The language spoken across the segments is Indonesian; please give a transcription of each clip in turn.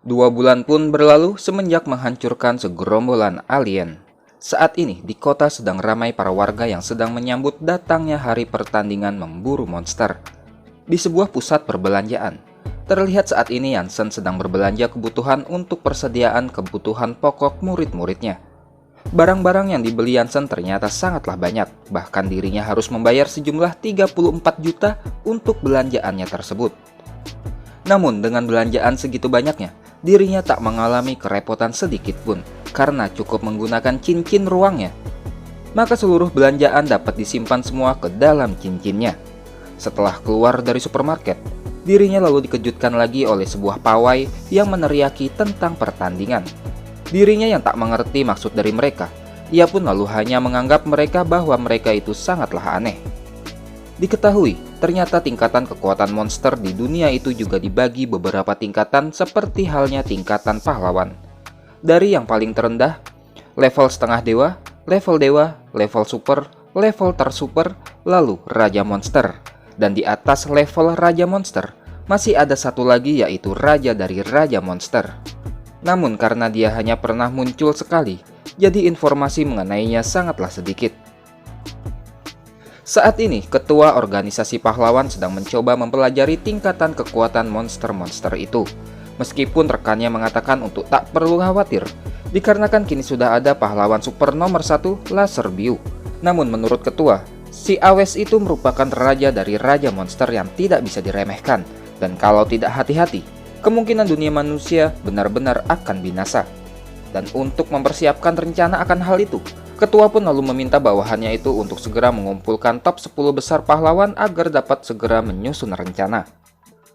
2 bulan pun berlalu semenjak menghancurkan segerombolan alien. Saat ini di kota sedang ramai para warga yang sedang menyambut datangnya hari pertandingan memburu monster. Di sebuah pusat perbelanjaan, terlihat saat ini Yansen sedang berbelanja kebutuhan untuk persediaan kebutuhan pokok murid-muridnya. Barang-barang yang dibeli Yansen ternyata sangatlah banyak, bahkan dirinya harus membayar sejumlah 34 juta untuk belanjaannya tersebut. Namun dengan belanjaan segitu banyaknya, dirinya tak mengalami kerepotan sedikit pun karena cukup menggunakan cincin ruangnya. Maka seluruh belanjaan dapat disimpan semua ke dalam cincinnya. Setelah keluar dari supermarket, dirinya lalu dikejutkan lagi oleh sebuah pawai yang meneriaki tentang pertandingan. Dirinya yang tak mengerti maksud dari mereka, ia pun lalu hanya menganggap mereka bahwa mereka itu sangatlah aneh. Diketahui, ternyata tingkatan kekuatan monster di dunia itu juga dibagi beberapa tingkatan seperti halnya tingkatan pahlawan. Dari yang paling terendah, level setengah dewa, level super, level tersuper, lalu Raja Monster. Dan di atas level Raja Monster, masih ada satu lagi yaitu Raja dari Raja Monster. Namun karena dia hanya pernah muncul sekali, jadi informasi mengenainya sangatlah sedikit. Saat ini, ketua organisasi pahlawan sedang mencoba mempelajari tingkatan kekuatan monster-monster itu. Meskipun rekannya mengatakan untuk tak perlu khawatir, dikarenakan kini sudah ada pahlawan super nomor 1, Laserbeau. Namun menurut ketua, si Awes itu merupakan raja dari Raja Monster yang tidak bisa diremehkan. Dan kalau tidak hati-hati, kemungkinan dunia manusia benar-benar akan binasa. Dan untuk mempersiapkan rencana akan hal itu, ketua pun lalu meminta bawahannya itu untuk segera mengumpulkan top 10 besar pahlawan agar dapat segera menyusun rencana.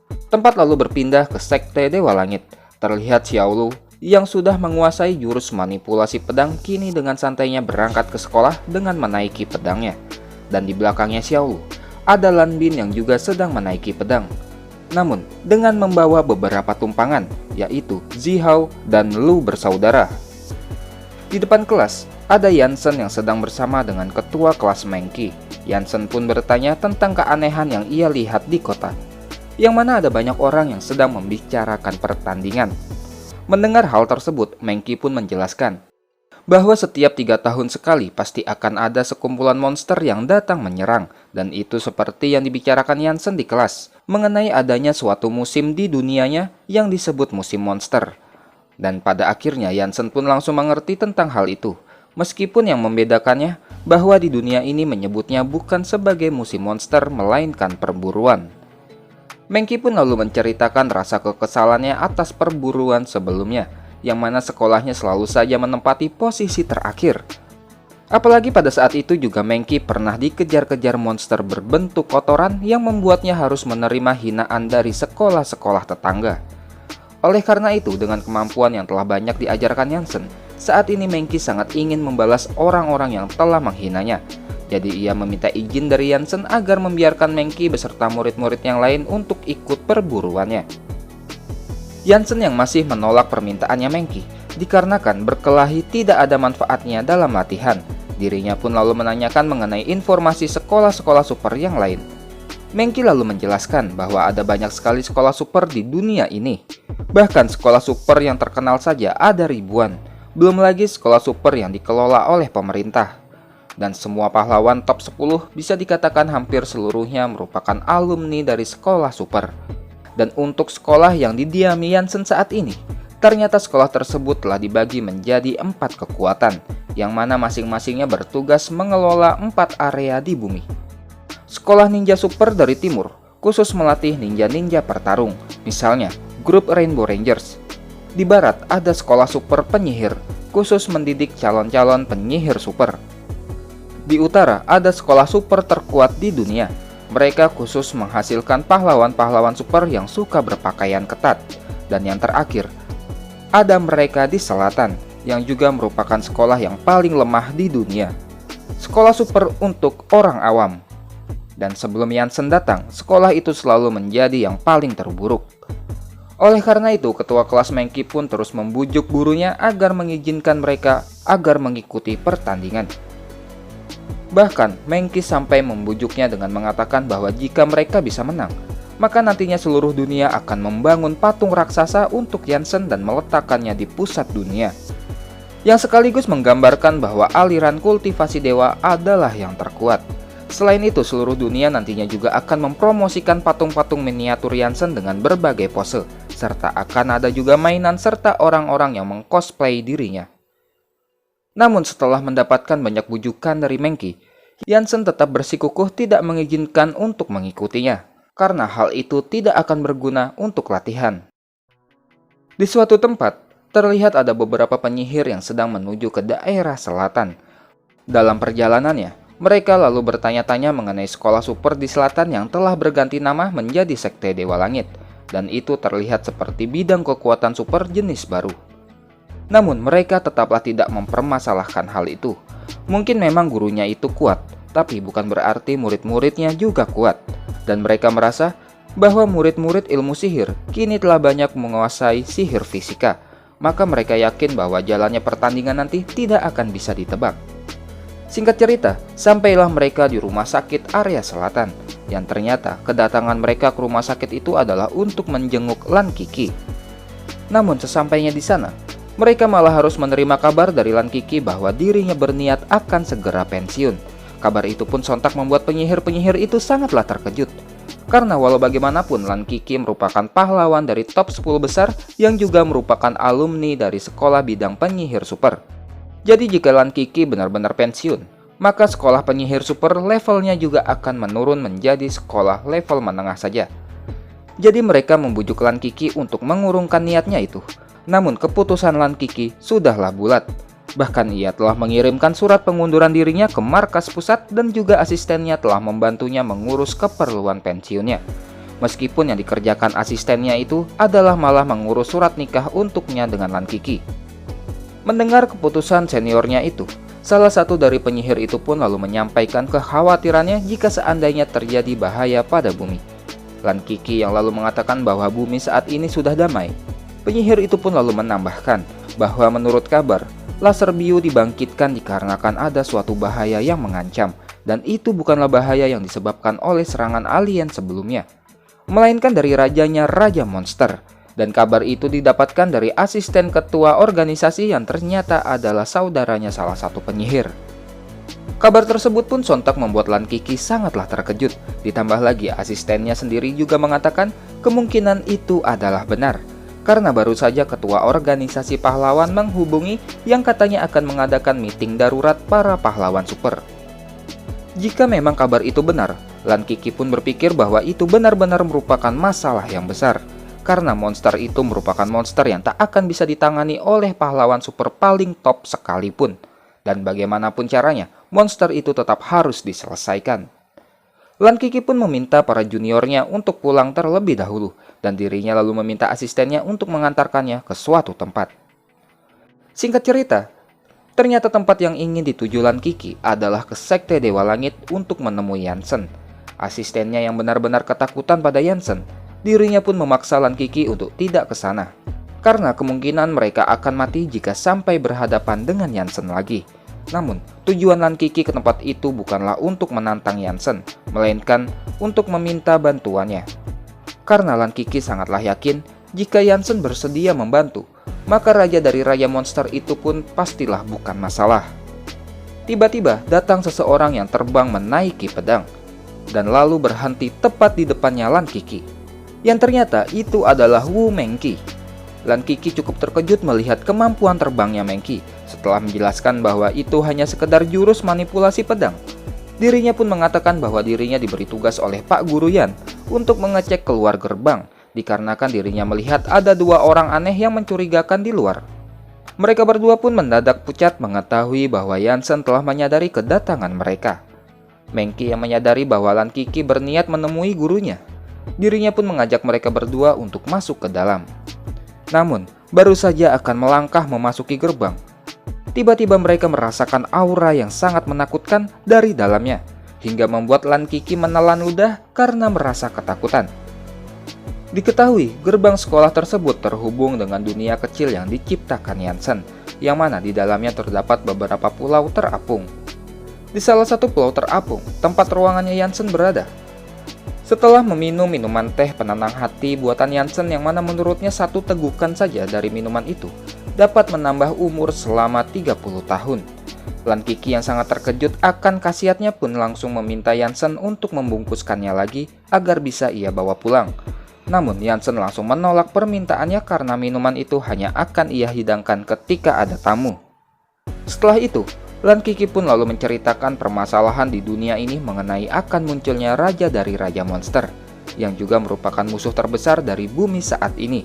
Tempat lalu berpindah ke Sekte Dewa Langit. Terlihat Xiaolu yang sudah menguasai jurus manipulasi pedang kini dengan santainya berangkat ke sekolah dengan menaiki pedangnya. Dan di belakangnya Xiaolu, ada Lan Bin yang juga sedang menaiki pedang. Namun, dengan membawa beberapa tumpangan, yaitu Zihao dan Lu bersaudara. Di depan kelas, ada Yansen yang sedang bersama dengan ketua kelas Mengki. Yansen pun bertanya tentang keanehan yang ia lihat di kota, yang mana ada banyak orang yang sedang membicarakan pertandingan. Mendengar hal tersebut, Mengki pun menjelaskan bahwa setiap 3 tahun sekali pasti akan ada sekumpulan monster yang datang menyerang, dan itu seperti yang dibicarakan Yansen di kelas, mengenai adanya suatu musim di dunianya yang disebut musim monster. Dan pada akhirnya Yansen pun langsung mengerti tentang hal itu, meskipun yang membedakannya bahwa di dunia ini menyebutnya bukan sebagai musim monster melainkan perburuan. Mengki pun lalu menceritakan rasa kekesalannya atas perburuan sebelumnya, yang mana sekolahnya selalu saja menempati posisi terakhir. Apalagi pada saat itu juga Mengki pernah dikejar-kejar monster berbentuk kotoran yang membuatnya harus menerima hinaan dari sekolah-sekolah tetangga. Oleh karena itu, dengan kemampuan yang telah banyak diajarkan Yansen, saat ini Mengki sangat ingin membalas orang-orang yang telah menghinanya. Jadi ia meminta izin dari Yansen agar membiarkan Mengki beserta murid-murid yang lain untuk ikut perburuannya. Yansen yang masih menolak permintaannya Mengki, dikarenakan berkelahi tidak ada manfaatnya dalam latihan. Dirinya pun lalu menanyakan mengenai informasi sekolah-sekolah super yang lain. Mengki lalu menjelaskan bahwa ada banyak sekali sekolah super di dunia ini. Bahkan sekolah super yang terkenal saja ada ribuan. Belum lagi sekolah super yang dikelola oleh pemerintah. Dan semua pahlawan top 10 bisa dikatakan hampir seluruhnya merupakan alumni dari sekolah super. Dan untuk sekolah yang didiami Yansen saat ini, ternyata sekolah tersebut telah dibagi menjadi 4 kekuatan, yang mana masing-masingnya bertugas mengelola 4 area di bumi. Sekolah ninja super dari timur, khusus melatih ninja-ninja pertarung, misalnya grup Rainbow Rangers. Di barat ada sekolah super penyihir, khusus mendidik calon-calon penyihir super. Di utara ada sekolah super terkuat di dunia. Mereka khusus menghasilkan pahlawan-pahlawan super yang suka berpakaian ketat. Dan yang terakhir, ada mereka di selatan, yang juga merupakan sekolah yang paling lemah di dunia. Sekolah super untuk orang awam. Dan sebelum Yansen datang, sekolah itu selalu menjadi yang paling terburuk. Oleh karena itu, ketua kelas Mengki pun terus membujuk gurunya agar mengizinkan mereka agar mengikuti pertandingan. Bahkan, Mengki sampai membujuknya dengan mengatakan bahwa jika mereka bisa menang, maka nantinya seluruh dunia akan membangun patung raksasa untuk Yansen dan meletakkannya di pusat dunia. Yang sekaligus menggambarkan bahwa aliran kultivasi dewa adalah yang terkuat. Selain itu, seluruh dunia nantinya juga akan mempromosikan patung-patung miniatur Yansen dengan berbagai pose, serta akan ada juga mainan serta orang-orang yang mengcosplay dirinya. Namun setelah mendapatkan banyak bujukan dari Mankey, Yansen tetap bersikukuh tidak mengizinkan untuk mengikutinya, karena hal itu tidak akan berguna untuk latihan. Di suatu tempat, terlihat ada beberapa penyihir yang sedang menuju ke daerah selatan. Dalam perjalanannya, mereka lalu bertanya-tanya mengenai sekolah super di selatan yang telah berganti nama menjadi Sekte Dewa Langit, dan itu terlihat seperti bidang kekuatan super jenis baru. Namun mereka tetaplah tidak mempermasalahkan hal itu. Mungkin memang gurunya itu kuat, tapi bukan berarti murid-muridnya juga kuat. Dan mereka merasa bahwa murid-murid ilmu sihir kini telah banyak menguasai sihir fisika. Maka mereka yakin bahwa jalannya pertandingan nanti tidak akan bisa ditebak. Singkat cerita, sampailah mereka di rumah sakit area selatan. Yang ternyata kedatangan mereka ke rumah sakit itu adalah untuk menjenguk Lan Qi. Namun sesampainya di sana, mereka malah harus menerima kabar dari Lan Qi bahwa dirinya berniat akan segera pensiun. Kabar itu pun sontak membuat penyihir-penyihir itu sangatlah terkejut. Karena walau bagaimanapun Lan Qi merupakan pahlawan dari top 10 besar yang juga merupakan alumni dari sekolah bidang penyihir super. Jadi jika Lan Qi benar-benar pensiun, maka sekolah penyihir super levelnya juga akan menurun menjadi sekolah level menengah saja. Jadi mereka membujuk Lan Qi untuk mengurungkan niatnya itu. Namun keputusan Lan Qi sudahlah bulat. Bahkan ia telah mengirimkan surat pengunduran dirinya ke markas pusat dan juga asistennya telah membantunya mengurus keperluan pensiunnya. Meskipun yang dikerjakan asistennya itu adalah malah mengurus surat nikah untuknya dengan Lan Qi. Mendengar keputusan seniornya itu, salah satu dari penyihir itu pun lalu menyampaikan kekhawatirannya jika seandainya terjadi bahaya pada bumi. Lan Qi yang lalu mengatakan bahwa bumi saat ini sudah damai. Penyihir itu pun lalu menambahkan bahwa menurut kabar, laser biu dibangkitkan dikarenakan ada suatu bahaya yang mengancam, dan itu bukanlah bahaya yang disebabkan oleh serangan alien sebelumnya, melainkan dari rajanya Raja Monster. Dan kabar itu didapatkan dari asisten ketua organisasi yang ternyata adalah saudaranya salah satu penyihir. Kabar tersebut pun sontak membuat Lan Qi sangatlah terkejut. Ditambah lagi asistennya sendiri juga mengatakan kemungkinan itu adalah benar. Karena baru saja ketua organisasi pahlawan menghubungi yang katanya akan mengadakan meeting darurat para pahlawan super. Jika memang kabar itu benar, Lan Qi pun berpikir bahwa itu benar-benar merupakan masalah yang besar. Karena monster itu merupakan monster yang tak akan bisa ditangani oleh pahlawan super paling top sekalipun. Dan bagaimanapun caranya, monster itu tetap harus diselesaikan. Lan Qi pun meminta para juniornya untuk pulang terlebih dahulu, dan dirinya lalu meminta asistennya untuk mengantarkannya ke suatu tempat. Singkat cerita, ternyata tempat yang ingin dituju Lan Qi adalah ke Sekte Dewa Langit untuk menemui Yansen. Asistennya yang benar-benar ketakutan pada Yansen, dirinya pun memaksa Lan Qi untuk tidak ke sana. Karena kemungkinan mereka akan mati jika sampai berhadapan dengan Yansen lagi. Namun, tujuan Lan Qi ke tempat itu bukanlah untuk menantang Yansen, melainkan untuk meminta bantuannya. Karena Lan Qi sangatlah yakin jika Yansen bersedia membantu, maka raja dari Raja Monster itu pun pastilah bukan masalah. Tiba-tiba datang seseorang yang terbang menaiki pedang, dan lalu berhenti tepat di depannya Lan Qi. Yang ternyata itu adalah Wu Mengqi. Lan Qi cukup terkejut melihat kemampuan terbangnya Mengqi. Setelah menjelaskan bahwa itu hanya sekedar jurus manipulasi pedang, dirinya pun mengatakan bahwa dirinya diberi tugas oleh Pak Guru Yan untuk mengecek keluar gerbang, dikarenakan dirinya melihat ada dua orang aneh yang mencurigakan di luar. Mereka berdua pun mendadak pucat mengetahui bahwa Yansen telah menyadari kedatangan mereka. Mengqi yang menyadari bahwa Lan Qi berniat menemui gurunya, dirinya pun mengajak mereka berdua untuk masuk ke dalam. Namun, baru saja akan melangkah memasuki gerbang, tiba-tiba mereka merasakan aura yang sangat menakutkan dari dalamnya, hingga membuat Lan Qi menelan ludah karena merasa ketakutan. Diketahui, gerbang sekolah tersebut terhubung dengan dunia kecil yang diciptakan Yansen, yang mana di dalamnya terdapat beberapa pulau terapung. Di salah satu pulau terapung, tempat ruangannya Yansen berada. Setelah meminum minuman teh penenang hati buatan Janssen yang mana menurutnya satu tegukan saja dari minuman itu dapat menambah umur selama 30 tahun. Lan Kiki yang sangat terkejut akan khasiatnya pun langsung meminta Janssen untuk membungkuskannya lagi agar bisa ia bawa pulang. Namun Janssen langsung menolak permintaannya karena minuman itu hanya akan ia hidangkan ketika ada tamu. Setelah itu, Lan Kiki pun lalu menceritakan permasalahan di dunia ini mengenai akan munculnya raja dari Raja Monster, yang juga merupakan musuh terbesar dari bumi saat ini.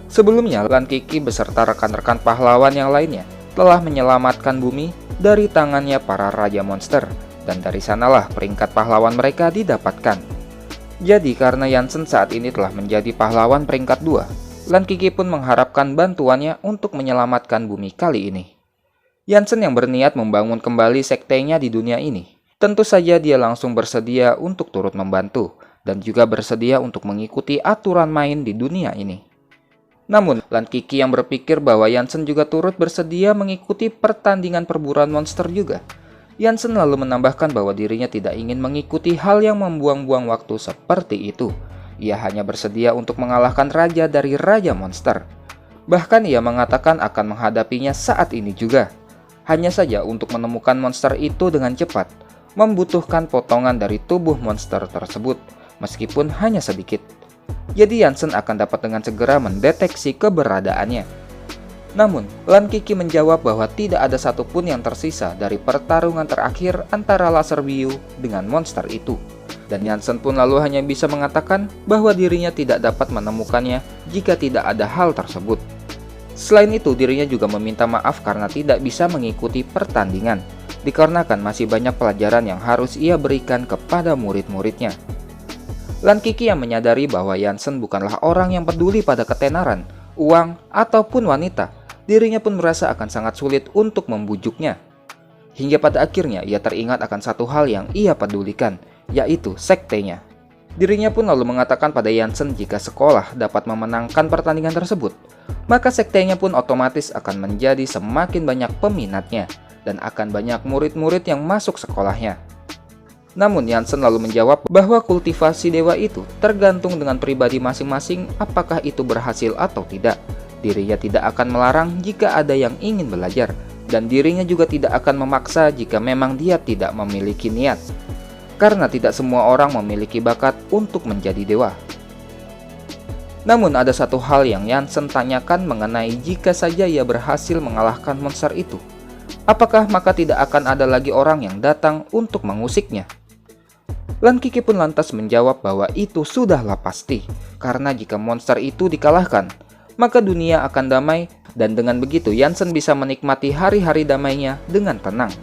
Sebelumnya, Lan Kiki beserta rekan-rekan pahlawan yang lainnya telah menyelamatkan bumi dari tangannya para Raja Monster, dan dari sanalah peringkat pahlawan mereka didapatkan. Jadi karena Janssen saat ini telah menjadi pahlawan peringkat 2, Lan Kiki pun mengharapkan bantuannya untuk menyelamatkan bumi kali ini. Janssen yang berniat membangun kembali sektenya di dunia ini, tentu saja dia langsung bersedia untuk turut membantu, dan juga bersedia untuk mengikuti aturan main di dunia ini. Namun, Lan Kiki yang berpikir bahwa Janssen juga turut bersedia mengikuti pertandingan perburuan monster juga. Janssen lalu menambahkan bahwa dirinya tidak ingin mengikuti hal yang membuang-buang waktu seperti itu. Ia hanya bersedia untuk mengalahkan raja dari Raja Monster. Bahkan ia mengatakan akan menghadapinya saat ini juga. Hanya saja untuk menemukan monster itu dengan cepat, membutuhkan potongan dari tubuh monster tersebut, meskipun hanya sedikit. Jadi Janssen akan dapat dengan segera mendeteksi keberadaannya. Namun, Lan Kiki menjawab bahwa tidak ada satupun yang tersisa dari pertarungan terakhir antara laser biu dengan monster itu. Dan Janssen pun lalu hanya bisa mengatakan bahwa dirinya tidak dapat menemukannya jika tidak ada hal tersebut. Selain itu, dirinya juga meminta maaf karena tidak bisa mengikuti pertandingan, dikarenakan masih banyak pelajaran yang harus ia berikan kepada murid-muridnya. Lan Kiki yang menyadari bahwa Janssen bukanlah orang yang peduli pada ketenaran, uang, ataupun wanita, dirinya pun merasa akan sangat sulit untuk membujuknya. Hingga pada akhirnya ia teringat akan satu hal yang ia pedulikan, yaitu sektenya. Dirinya pun lalu mengatakan pada Janssen jika sekolah dapat memenangkan pertandingan tersebut, maka sektenya pun otomatis akan menjadi semakin banyak peminatnya dan akan banyak murid-murid yang masuk sekolahnya. Namun Janssen lalu menjawab bahwa kultivasi dewa itu tergantung dengan pribadi masing-masing apakah itu berhasil atau tidak. Dirinya tidak akan melarang jika ada yang ingin belajar, dan dirinya juga tidak akan memaksa jika memang dia tidak memiliki niat. Karena tidak semua orang memiliki bakat untuk menjadi dewa. Namun ada satu hal yang Janssen tanyakan mengenai jika saja ia berhasil mengalahkan monster itu. Apakah maka tidak akan ada lagi orang yang datang untuk mengusiknya? Lan Kiki pun lantas menjawab bahwa itu sudahlah pasti. Karena jika monster itu dikalahkan, maka dunia akan damai, dan dengan begitu Janssen bisa menikmati hari-hari damainya dengan tenang.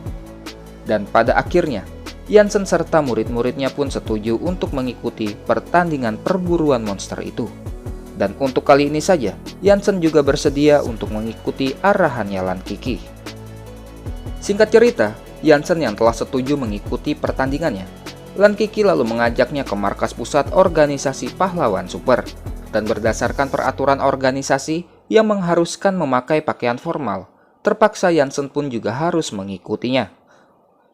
Dan pada akhirnya, Janssen serta murid-muridnya pun setuju untuk mengikuti pertandingan perburuan monster itu. Dan untuk kali ini saja, Janssen juga bersedia untuk mengikuti arahannya Lan Kiki. Singkat cerita, Janssen yang telah setuju mengikuti pertandingannya, Lan Kiki lalu mengajaknya ke markas pusat organisasi pahlawan super. Dan berdasarkan peraturan organisasi yang mengharuskan memakai pakaian formal, terpaksa Janssen pun juga harus mengikutinya.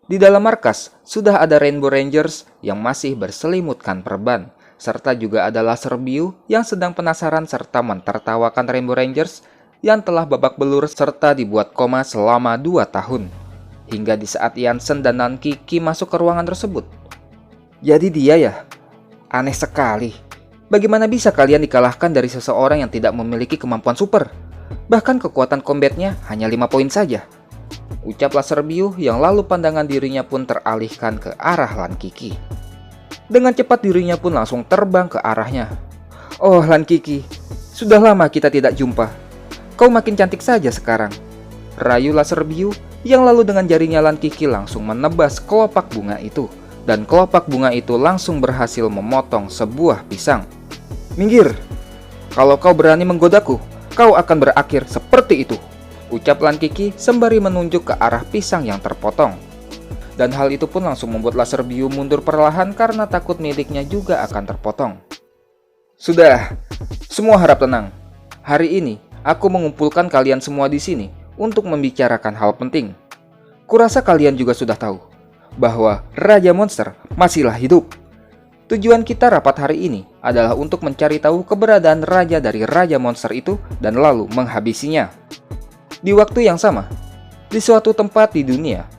Di dalam markas, sudah ada Rainbow Rangers yang masih berselimutkan perban, serta juga ada laser biu yang sedang penasaran serta mentertawakan Rainbow Rangers yang telah babak belur serta dibuat koma selama 2 tahun. Hingga di saat Janssen dan Lan Kiki masuk ke ruangan tersebut. Jadi dia ya? Aneh sekali. Bagaimana bisa kalian dikalahkan dari seseorang yang tidak memiliki kemampuan super? Bahkan kekuatan combatnya hanya 5 poin saja. Ucap laser biu yang lalu pandangan dirinya pun teralihkan ke arah Lan Kiki. Dengan cepat dirinya pun langsung terbang ke arahnya. Oh Lan Kiki, sudah lama kita tidak jumpa. Kau makin cantik saja sekarang. Rayu laser biu yang lalu dengan jarinya Lan Kiki langsung menebas kelopak bunga itu. Dan kelopak bunga itu langsung berhasil memotong sebuah pisang. Minggir, kalau kau berani menggodaku, kau akan berakhir seperti itu. Ucap Lan Kiki sembari menunjuk ke arah pisang yang terpotong. Dan hal itu pun langsung membuat laser biu mundur perlahan karena takut miliknya juga akan terpotong. Sudah, semua harap tenang. Hari ini, aku mengumpulkan kalian semua di sini untuk membicarakan hal penting. Kurasa kalian juga sudah tahu bahwa Raja Monster masihlah hidup. Tujuan kita rapat hari ini adalah untuk mencari tahu keberadaan raja dari raja monster itu dan lalu menghabisinya. Di waktu yang sama, di suatu tempat di dunia,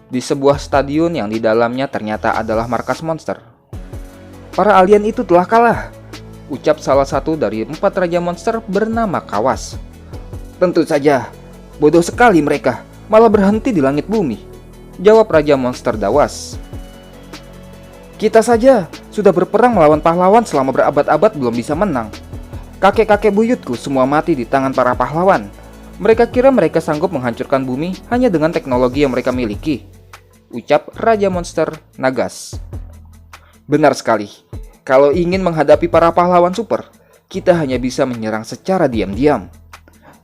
di sebuah stadion yang di dalamnya ternyata adalah markas monster. Para alien itu telah kalah, ucap salah satu dari 4 raja monster bernama Kawas. Tentu saja, bodoh sekali mereka, malah berhenti di langit bumi, jawab raja monster Dawas. Kita saja sudah berperang melawan pahlawan selama berabad-abad belum bisa menang. Kakek-kakek buyutku semua mati di tangan para pahlawan. Mereka kira mereka sanggup menghancurkan bumi hanya dengan teknologi yang mereka miliki, ucap raja monster Nagas. Benar sekali. Kalau ingin menghadapi para pahlawan super, kita hanya bisa menyerang secara diam-diam,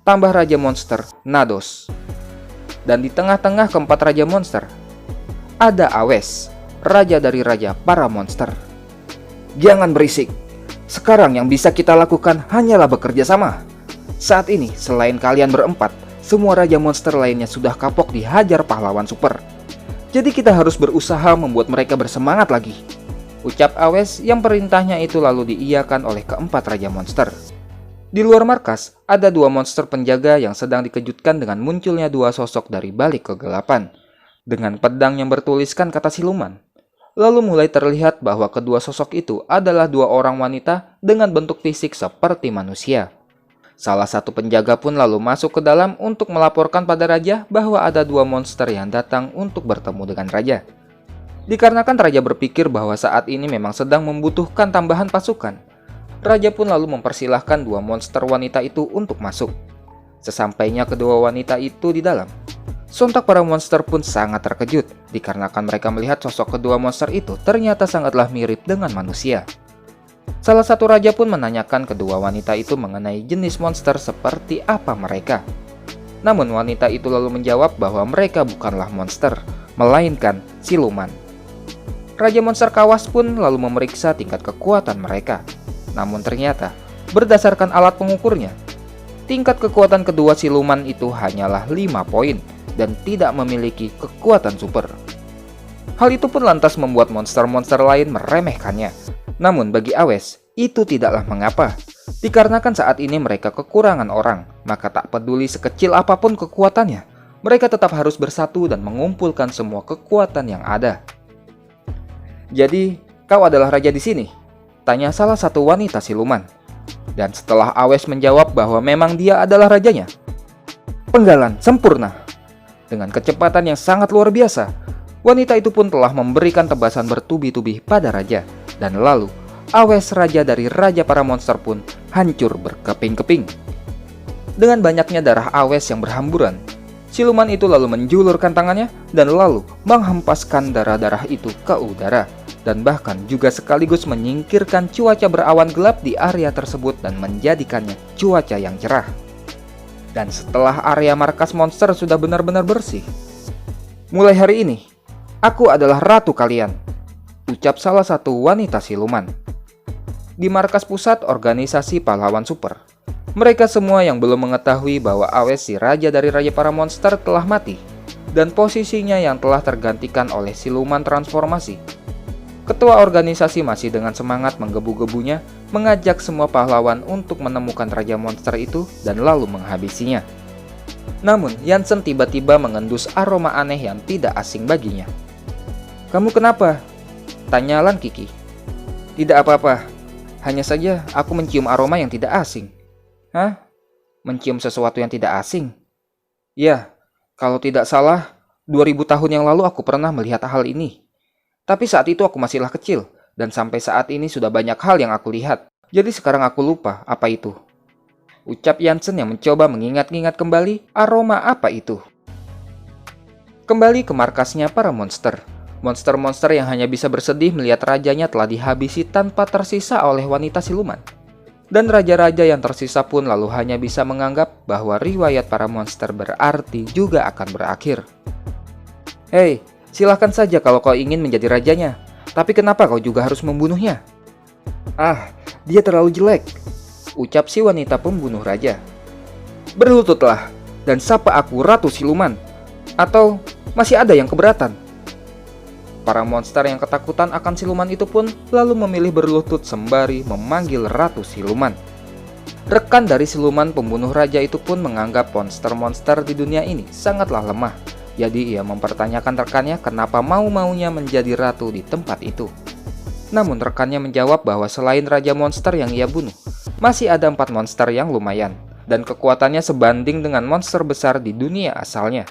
tambah raja monster Nados. Dan di tengah-tengah keempat raja monster, ada Awes, raja dari raja para monster. Jangan berisik. Sekarang yang bisa kita lakukan hanyalah bekerja sama. Saat ini, selain kalian berempat, semua raja monster lainnya sudah kapok dihajar pahlawan super. Jadi kita harus berusaha membuat mereka bersemangat lagi, ucap Awes yang perintahnya itu lalu diiyakan oleh keempat raja monster. Di luar markas, ada 2 monster penjaga yang sedang dikejutkan dengan munculnya 2 sosok dari balik kegelapan, dengan pedang yang bertuliskan kata siluman. Lalu mulai terlihat bahwa kedua sosok itu adalah 2 orang wanita dengan bentuk fisik seperti manusia. Salah satu penjaga pun lalu masuk ke dalam untuk melaporkan pada raja bahwa ada 2 monster yang datang untuk bertemu dengan raja. Dikarenakan raja berpikir bahwa saat ini memang sedang membutuhkan tambahan pasukan, raja pun lalu mempersilahkan 2 monster wanita itu untuk masuk. Sesampainya kedua wanita itu di dalam, sontak para monster pun sangat terkejut dikarenakan mereka melihat sosok kedua monster itu ternyata sangatlah mirip dengan manusia. Salah satu raja pun menanyakan kedua wanita itu mengenai jenis monster seperti apa mereka. Namun wanita itu lalu menjawab bahwa mereka bukanlah monster, melainkan siluman. Raja monster Kawas pun lalu memeriksa tingkat kekuatan mereka. Namun ternyata, berdasarkan alat pengukurnya, tingkat kekuatan kedua siluman itu hanyalah 5 poin dan tidak memiliki kekuatan super. Hal itu pun lantas membuat monster-monster lain meremehkannya. Namun bagi Awes, itu tidaklah mengapa. Dikarenakan saat ini mereka kekurangan orang, maka tak peduli sekecil apapun kekuatannya, mereka tetap harus bersatu dan mengumpulkan semua kekuatan yang ada. Jadi, kau adalah raja di sini? Tanya salah satu wanita siluman. Dan setelah Awes menjawab bahwa memang dia adalah rajanya, penggalan sempurna. Dengan kecepatan yang sangat luar biasa, wanita itu pun telah memberikan tebasan bertubi-tubi pada raja. Dan lalu, Awes raja dari raja para monster pun hancur berkeping-keping. Dengan banyaknya darah Awes yang berhamburan, siluman itu lalu menjulurkan tangannya dan lalu menghempaskan darah-darah itu ke udara. Dan bahkan juga sekaligus menyingkirkan cuaca berawan gelap di area tersebut dan menjadikannya cuaca yang cerah. Dan setelah area markas monster sudah benar-benar bersih, mulai hari ini, aku adalah ratu kalian, ucap salah satu wanita siluman. Di markas pusat organisasi pahlawan super, mereka semua yang belum mengetahui bahwa Awes si raja dari raja para monster telah mati, dan posisinya yang telah tergantikan oleh siluman transformasi. Ketua organisasi masih dengan semangat menggebu-gebunya mengajak semua pahlawan untuk menemukan raja monster itu dan lalu menghabisinya. Namun Yansen tiba-tiba mengendus aroma aneh yang tidak asing baginya. "Kamu kenapa?" tanya Lan Kiki. "Tidak apa-apa, hanya saja aku mencium aroma yang tidak asing." "Hah? Mencium sesuatu yang tidak asing?" "Ya, kalau tidak salah 2000 tahun yang lalu aku pernah melihat hal ini. Tapi saat itu aku masihlah kecil, dan sampai saat ini sudah banyak hal yang aku lihat. Jadi sekarang aku lupa apa itu," ucap Yansen yang mencoba mengingat-ingat kembali aroma apa itu. Kembali ke markasnya para monster. Monster-monster yang hanya bisa bersedih melihat rajanya telah dihabisi tanpa tersisa oleh wanita siluman. Dan raja-raja yang tersisa pun lalu hanya bisa menganggap bahwa riwayat para monster berarti juga akan berakhir. "Hei, silahkan saja kalau kau ingin menjadi rajanya, tapi kenapa kau juga harus membunuhnya?" "Ah, dia terlalu jelek," ucap si wanita pembunuh raja. "Berlututlah dan sapa aku Ratu Siluman. Atau masih ada yang keberatan?" Para monster yang ketakutan akan siluman itu pun lalu memilih berlutut sembari memanggil Ratu Siluman. Rekan dari siluman pembunuh raja itu pun menganggap monster-monster di dunia ini sangatlah lemah. Jadi ia mempertanyakan rekannya kenapa mau-maunya menjadi ratu di tempat itu. Namun rekannya menjawab bahwa selain raja monster yang ia bunuh, masih ada 4 monster yang lumayan, dan kekuatannya sebanding dengan monster besar di dunia asalnya.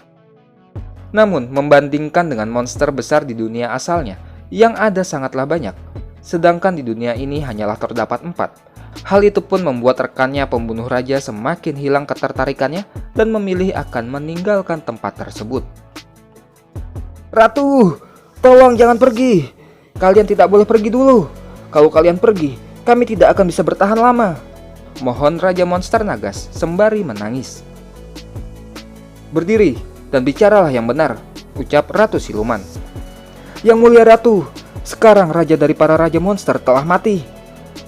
Namun, membandingkan dengan monster besar di dunia asalnya, yang ada sangatlah banyak, sedangkan di dunia ini hanyalah terdapat 4. Hal itu pun membuat rekannya pembunuh raja semakin hilang ketertarikannya dan memilih akan meninggalkan tempat tersebut. Ratu, tolong jangan pergi. Kalian tidak boleh pergi dulu. Kalau kalian pergi, kami tidak akan bisa bertahan lama. Mohon Raja Monster Nagas sembari menangis. Berdiri dan bicaralah yang benar, ucap Ratu Siluman. Yang mulia Ratu, sekarang raja dari para raja monster telah mati.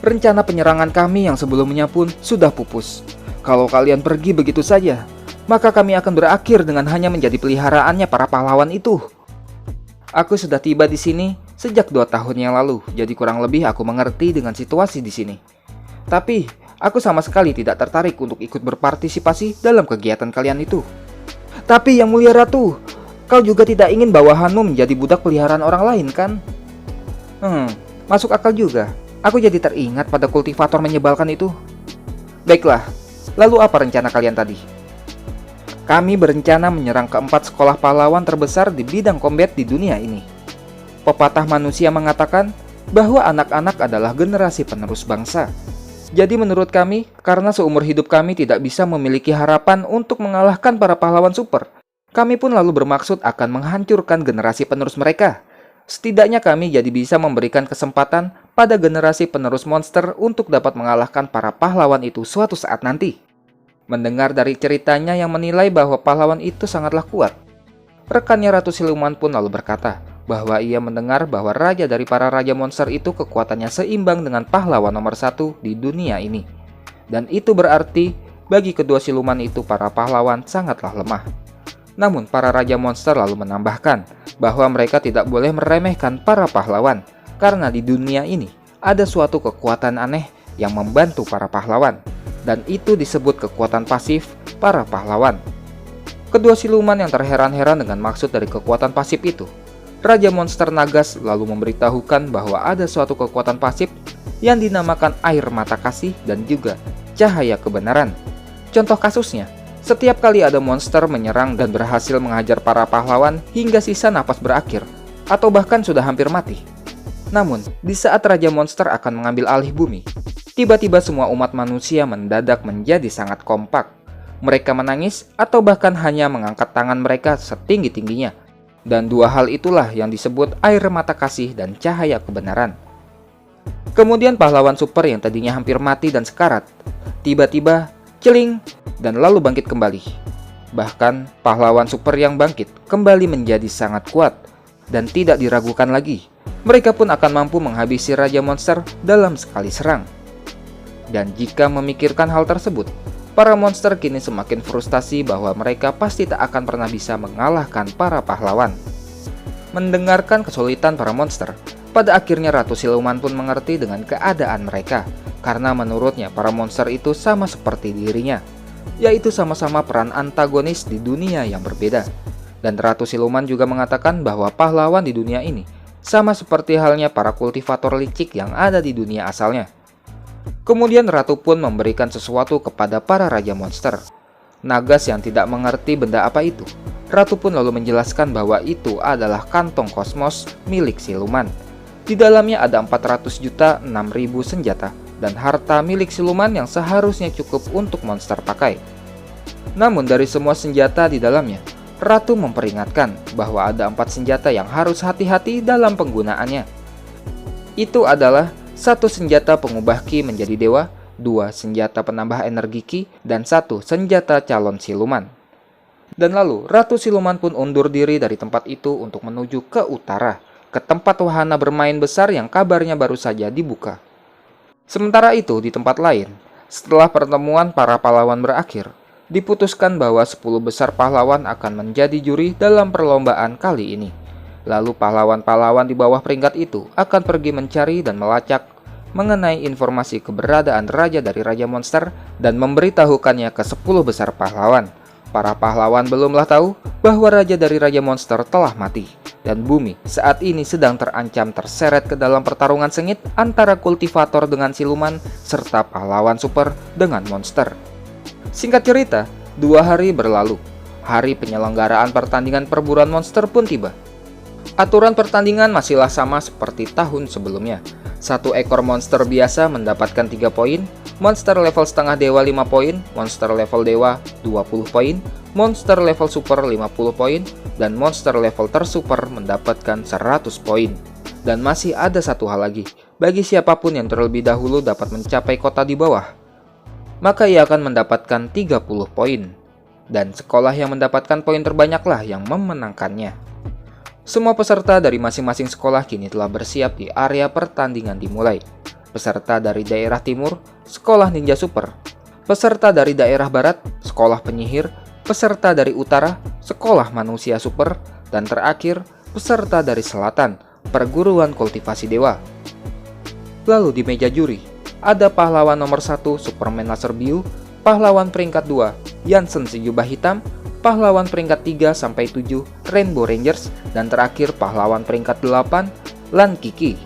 Rencana penyerangan kami yang sebelumnya pun sudah pupus. Kalau kalian pergi begitu saja, maka kami akan berakhir dengan hanya menjadi peliharaannya para pahlawan itu. Aku sudah tiba di sini sejak 2 tahun yang lalu, jadi kurang lebih aku mengerti dengan situasi di sini. Tapi, aku sama sekali tidak tertarik untuk ikut berpartisipasi dalam kegiatan kalian itu. Tapi yang mulia Ratu, kau juga tidak ingin bawahanmu menjadi budak peliharaan orang lain kan? Masuk akal juga. Aku jadi teringat pada kultivator menyebalkan itu. Baiklah, lalu apa rencana kalian tadi? Kami berencana menyerang ke-4 sekolah pahlawan terbesar di bidang combat di dunia ini. Pepatah manusia mengatakan bahwa anak-anak adalah generasi penerus bangsa. Jadi menurut kami, karena seumur hidup kami tidak bisa memiliki harapan untuk mengalahkan para pahlawan super, kami pun lalu bermaksud akan menghancurkan generasi penerus mereka. Setidaknya kami jadi bisa memberikan kesempatan pada generasi penerus monster untuk dapat mengalahkan para pahlawan itu suatu saat nanti. Mendengar dari ceritanya yang menilai bahwa pahlawan itu sangatlah kuat, rekannya Ratu Siluman pun lalu berkata bahwa ia mendengar bahwa raja dari para raja monster itu kekuatannya seimbang dengan pahlawan nomor 1 di dunia ini. Dan itu berarti bagi kedua siluman itu para pahlawan sangatlah lemah. Namun para raja monster lalu menambahkan bahwa mereka tidak boleh meremehkan para pahlawan, karena di dunia ini ada suatu kekuatan aneh yang membantu para pahlawan, dan itu disebut kekuatan pasif para pahlawan. Kedua siluman yang terheran-heran dengan maksud dari kekuatan pasif itu, Raja Monster Nagas lalu memberitahukan bahwa ada suatu kekuatan pasif yang dinamakan air mata kasih dan juga cahaya kebenaran. Contoh kasusnya, setiap kali ada monster menyerang dan berhasil menghajar para pahlawan hingga sisa napas berakhir, atau bahkan sudah hampir mati. Namun, di saat Raja Monster akan mengambil alih bumi, tiba-tiba semua umat manusia mendadak menjadi sangat kompak. Mereka menangis atau bahkan hanya mengangkat tangan mereka setinggi-tingginya. Dan 2 hal itulah yang disebut air mata kasih dan cahaya kebenaran. Kemudian pahlawan super yang tadinya hampir mati dan sekarat, tiba-tiba celing dan lalu bangkit kembali. Bahkan pahlawan super yang bangkit kembali menjadi sangat kuat dan tidak diragukan lagi. Mereka pun akan mampu menghabisi Raja Monster dalam sekali serang. Dan jika memikirkan hal tersebut, para monster kini semakin frustasi bahwa mereka pasti tak akan pernah bisa mengalahkan para pahlawan. Mendengarkan kesulitan para monster, pada akhirnya Ratu Siluman pun mengerti dengan keadaan mereka, karena menurutnya para monster itu sama seperti dirinya, yaitu sama-sama peran antagonis di dunia yang berbeda. Dan Ratu Siluman juga mengatakan bahwa pahlawan di dunia ini sama seperti halnya para kultivator licik yang ada di dunia asalnya. Kemudian Ratu pun memberikan sesuatu kepada para raja monster. Nagas yang tidak mengerti benda apa itu, Ratu pun lalu menjelaskan bahwa itu adalah kantong kosmos milik siluman. Di dalamnya ada 400.006.000 senjata dan harta milik siluman yang seharusnya cukup untuk monster pakai. Namun dari semua senjata di dalamnya, Ratu memperingatkan bahwa ada 4 senjata yang harus hati-hati dalam penggunaannya. Itu adalah 1 senjata pengubah ki menjadi dewa, 2 senjata penambah energi ki, dan 1 senjata calon siluman. Dan lalu Ratu Siluman pun undur diri dari tempat itu untuk menuju ke utara, ke tempat wahana bermain besar yang kabarnya baru saja dibuka. Sementara itu di tempat lain, setelah pertemuan para pahlawan berakhir, diputuskan bahwa 10 besar pahlawan akan menjadi juri dalam perlombaan kali ini. Lalu pahlawan-pahlawan di bawah peringkat itu akan pergi mencari dan melacak mengenai informasi keberadaan raja dari Raja Monster dan memberitahukannya ke 10 besar pahlawan. Para pahlawan belumlah tahu bahwa raja dari Raja Monster telah mati, dan bumi saat ini sedang terancam terseret ke dalam pertarungan sengit antara kultivator dengan siluman serta pahlawan super dengan monster. Singkat cerita, 2 hari berlalu. Hari penyelenggaraan pertandingan perburuan monster pun tiba. Aturan pertandingan masihlah sama seperti tahun sebelumnya. 1 ekor monster biasa mendapatkan 3 poin, monster level setengah dewa 5 poin, monster level dewa 20 poin, monster level super 50 poin, dan monster level tersuper mendapatkan 100 poin. Dan masih ada satu hal lagi, bagi siapapun yang terlebih dahulu dapat mencapai kota di bawah, maka ia akan mendapatkan 30 poin. Dan sekolah yang mendapatkan poin terbanyaklah yang memenangkannya. Semua peserta dari masing-masing sekolah kini telah bersiap di area pertandingan dimulai. Peserta dari daerah timur, sekolah ninja super. Peserta dari daerah barat, sekolah penyihir. Peserta dari utara, sekolah manusia super. Dan terakhir, peserta dari selatan, perguruan kultivasi dewa. Lalu di meja juri, ada pahlawan nomor 1 Superman Laser Biu, pahlawan peringkat 2 Yansen si jubah hitam, pahlawan peringkat 3-7 Rainbow Rangers, dan terakhir pahlawan peringkat 8 Lan Kiki.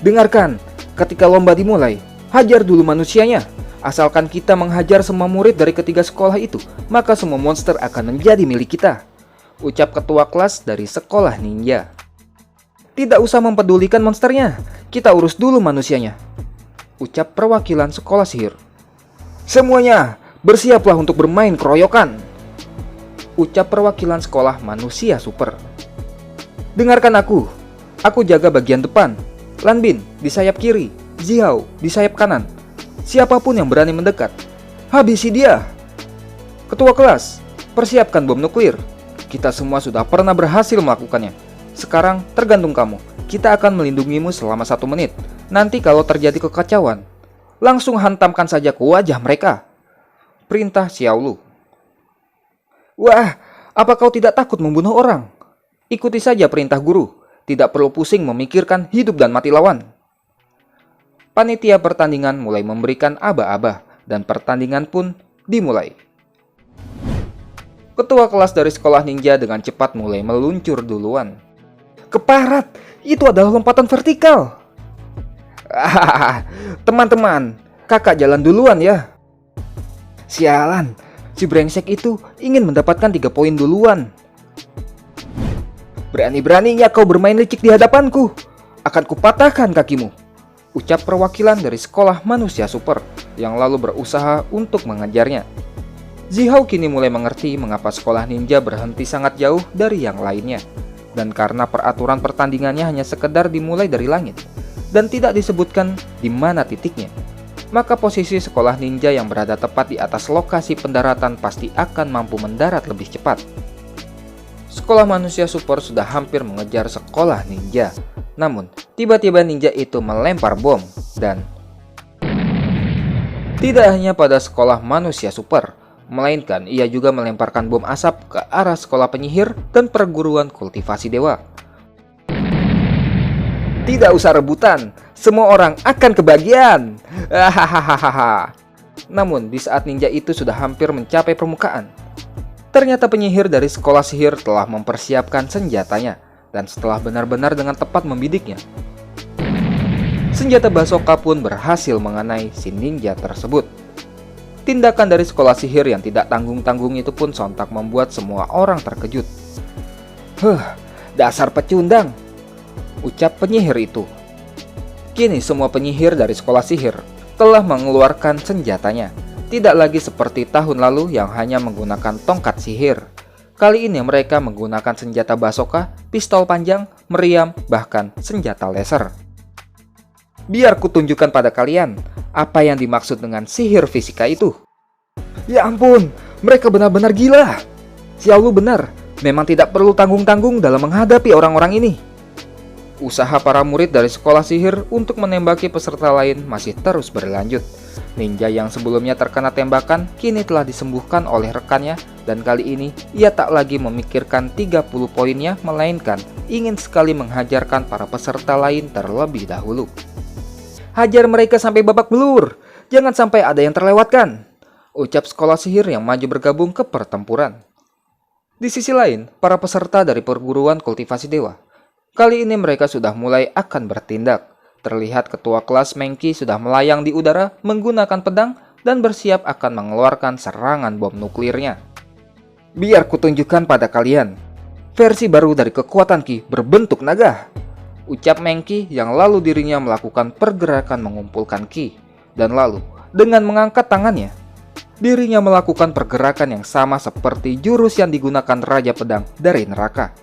Dengarkan, ketika lomba dimulai, hajar dulu manusianya. Asalkan kita menghajar semua murid dari ketiga sekolah itu, maka semua monster akan menjadi milik kita, ucap ketua kelas dari sekolah ninja. Tidak usah mempedulikan monsternya, kita urus dulu manusianya, ucap perwakilan sekolah sihir. Semuanya, bersiaplah untuk bermain keroyokan, ucap perwakilan sekolah manusia super. Dengarkan aku jaga bagian depan. Lanbin di sayap kiri, Zihao di sayap kanan. Siapapun yang berani mendekat, habisi dia. Ketua kelas, persiapkan bom nuklir. Kita semua sudah pernah berhasil melakukannya. Sekarang tergantung kamu. Kita akan melindungimu selama 1 menit. Nanti kalau terjadi kekacauan, langsung hantamkan saja ke wajah mereka, perintah Xiaolu. Wah, apa kau tidak takut membunuh orang? Ikuti saja perintah guru. Tidak perlu pusing memikirkan hidup dan mati lawan. Panitia pertandingan mulai memberikan aba-aba dan pertandingan pun dimulai. Ketua kelas dari sekolah ninja dengan cepat mulai meluncur duluan. Keparat, itu adalah lompatan vertikal. Teman-teman, kakak jalan duluan ya. Sialan, si brengsek itu ingin mendapatkan 3 poin duluan. Berani-beraninya kau bermain licik di hadapanku. Akan kupatahkan kakimu, ucap perwakilan dari sekolah manusia super yang lalu berusaha untuk mengejarnya. Zihao kini mulai mengerti mengapa sekolah ninja berhenti sangat jauh dari yang lainnya. Dan karena peraturan pertandingannya hanya sekedar dimulai dari langit dan tidak disebutkan di mana titiknya, maka posisi sekolah ninja yang berada tepat di atas lokasi pendaratan pasti akan mampu mendarat lebih cepat. Sekolah manusia super sudah hampir mengejar sekolah ninja. Namun, tiba-tiba ninja itu melempar bom dan tidak hanya pada sekolah manusia super, melainkan ia juga melemparkan bom asap ke arah sekolah penyihir dan perguruan kultivasi dewa. Tidak usah rebutan, semua orang akan kebagian. Hahaha. Namun di saat ninja itu sudah hampir mencapai permukaan, ternyata penyihir dari sekolah sihir telah mempersiapkan senjatanya dan setelah benar-benar dengan tepat membidiknya, senjata basoka pun berhasil mengenai si ninja tersebut. Tindakan dari sekolah sihir yang tidak tanggung-tanggung itu pun sontak membuat semua orang terkejut. Dasar pecundang, ucap penyihir itu. Kini semua penyihir dari sekolah sihir telah mengeluarkan senjatanya. Tidak lagi seperti tahun lalu yang hanya menggunakan tongkat sihir. Kali ini mereka menggunakan senjata basoka, pistol panjang, meriam, bahkan senjata laser. Biar kutunjukkan pada kalian apa yang dimaksud dengan sihir fisika itu. Ya ampun, mereka benar-benar gila. Xiaolu benar, memang tidak perlu tanggung-tanggung dalam menghadapi orang-orang ini. Usaha para murid dari sekolah sihir untuk menembaki peserta lain masih terus berlanjut. Ninja yang sebelumnya terkena tembakan kini telah disembuhkan oleh rekannya, dan kali ini ia tak lagi memikirkan 30 poinnya, melainkan ingin sekali menghajarkan para peserta lain terlebih dahulu. Hajar mereka sampai babak belur, jangan sampai ada yang terlewatkan, ucap sekolah sihir yang maju bergabung ke pertempuran. Di sisi lain, para peserta dari perguruan kultivasi dewa, kali ini mereka sudah mulai akan bertindak. Terlihat ketua kelas Mengki sudah melayang di udara menggunakan pedang dan bersiap akan mengeluarkan serangan bom nuklirnya. Biar kutunjukkan pada kalian versi baru dari kekuatan Ki berbentuk naga, ucap Mengki yang lalu dirinya melakukan pergerakan mengumpulkan Ki. Dan lalu, dengan mengangkat tangannya, dirinya melakukan pergerakan yang sama seperti jurus yang digunakan Raja Pedang dari neraka.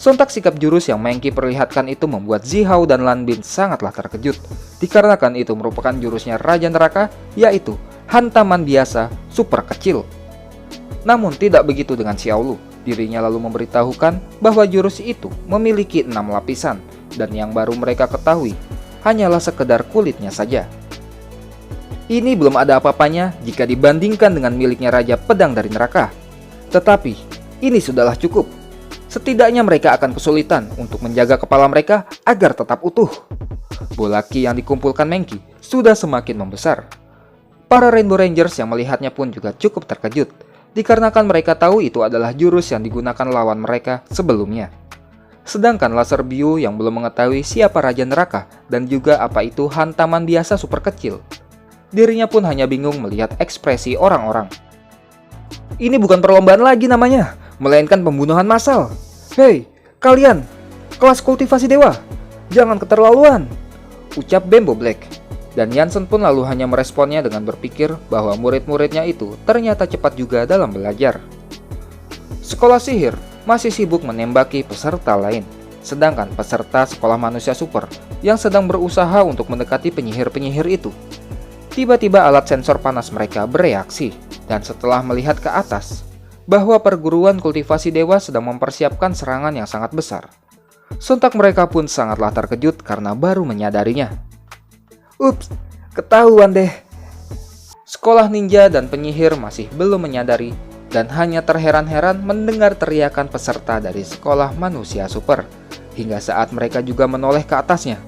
Sontak sikap jurus yang Mengki perlihatkan itu membuat Zihao dan Lan Bin sangatlah terkejut, dikarenakan itu merupakan jurusnya Raja Neraka, yaitu hantaman biasa super kecil. Namun tidak begitu dengan Xiaolu, dirinya lalu memberitahukan bahwa jurus itu memiliki 6 lapisan, dan yang baru mereka ketahui hanyalah sekedar kulitnya saja. Ini belum ada apa-apanya jika dibandingkan dengan miliknya Raja Pedang dari Neraka. Tetapi, ini sudahlah cukup. Setidaknya mereka akan kesulitan untuk menjaga kepala mereka agar tetap utuh. Bola Ki yang dikumpulkan Mengki sudah semakin membesar. Para Rainbow Rangers yang melihatnya pun juga cukup terkejut, dikarenakan mereka tahu itu adalah jurus yang digunakan lawan mereka sebelumnya. Sedangkan Laser Biu yang belum mengetahui siapa Raja Neraka dan juga apa itu hantaman biasa super kecil, dirinya pun hanya bingung melihat ekspresi orang-orang. Ini bukan perlombaan lagi namanya, melainkan pembunuhan massal. Hei, kalian, kelas kultivasi dewa, jangan keterlaluan, ucap Bembo Black. Dan Yansen pun lalu hanya meresponnya dengan berpikir bahwa murid-muridnya itu ternyata cepat juga dalam belajar. Sekolah sihir masih sibuk menembaki peserta lain, sedangkan peserta sekolah manusia super yang sedang berusaha untuk mendekati penyihir-penyihir itu. Tiba-tiba alat sensor panas mereka bereaksi, dan setelah melihat ke atas bahwa perguruan kultivasi dewa sedang mempersiapkan serangan yang sangat besar, sontak mereka pun sangatlah terkejut karena baru menyadarinya. Ups, ketahuan deh. Sekolah ninja dan penyihir masih belum menyadari dan hanya terheran-heran mendengar teriakan peserta dari sekolah manusia super, hingga saat mereka juga menoleh ke atasnya.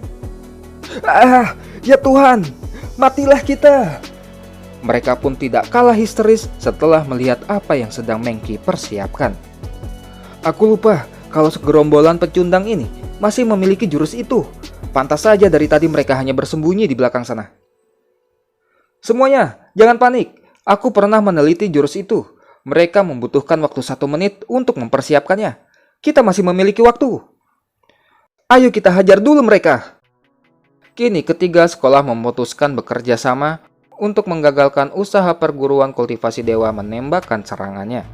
Ah, ya Tuhan, matilah kita. Mereka pun tidak kalah histeris setelah melihat apa yang sedang Mengki persiapkan. Aku lupa kalau segerombolan pecundang ini masih memiliki jurus itu. Pantas saja dari tadi mereka hanya bersembunyi di belakang sana. Semuanya, jangan panik. Aku pernah meneliti jurus itu. Mereka membutuhkan waktu 1 menit untuk mempersiapkannya. Kita masih memiliki waktu. Ayo kita hajar dulu mereka. Kini ketiga sekolah memutuskan bekerja sama untuk menggagalkan usaha perguruan kultivasi dewa menembakkan serangannya.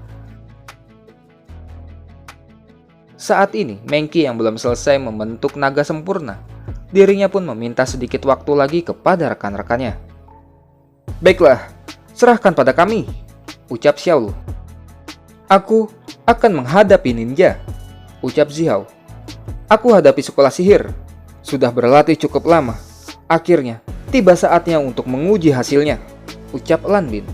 Saat ini, Mengki yang belum selesai membentuk naga sempurna, dirinya pun meminta sedikit waktu lagi kepada rekan-rekannya. Baiklah, serahkan pada kami, ucap Xiaolu. Aku akan menghadapi ninja, ucap Zihao. Aku hadapi sekolah sihir. Sudah berlatih cukup lama. Akhirnya, tiba saatnya untuk menguji hasilnya, ucap Lan Bin.